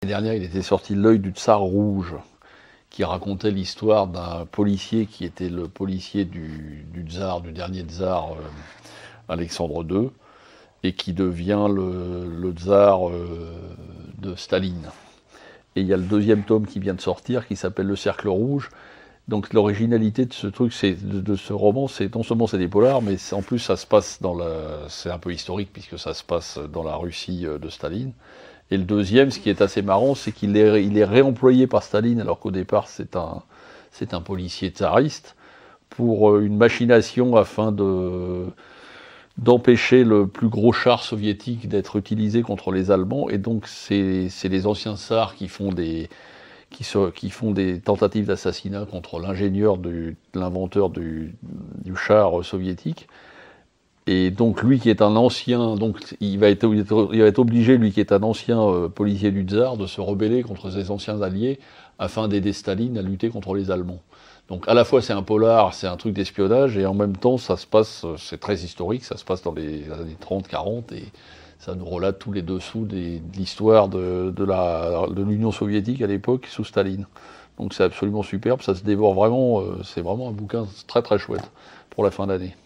L'année dernière, il était sorti L'œil du Tsar rouge, qui racontait l'histoire d'un policier qui était le policier du tsar, du dernier tsar Alexandre II, et qui devient le tsar de Staline. Et il y a le deuxième tome qui vient de sortir, qui s'appelle Le Cercle Rouge. Donc l'originalité de ce truc, de ce roman, c'est non seulement c'est des polars, mais en plus ça se passe c'est un peu historique puisque ça se passe dans la Russie de Staline. Et le deuxième, ce qui est assez marrant, c'est qu'il est réemployé par Staline, alors qu'au départ c'est un policier tsariste, pour une machination afin d'empêcher le plus gros char soviétique d'être utilisé contre les Allemands. Et donc c'est les anciens tsars qui font des tentatives d'assassinat contre l'inventeur du char soviétique. Et donc lui qui est un ancien, donc il va être obligé, lui qui est un ancien policier du tsar, de se rebeller contre ses anciens alliés afin d'aider Staline à lutter contre les Allemands. Donc à la fois c'est un polar, c'est un truc d'espionnage, et en même temps ça se passe, c'est très historique, ça se passe dans les années 30-40, et ça nous relate tous les dessous de l'histoire de l'Union soviétique à l'époque sous Staline. Donc c'est absolument superbe, ça se dévore vraiment, c'est vraiment un bouquin très très chouette pour la fin d'année.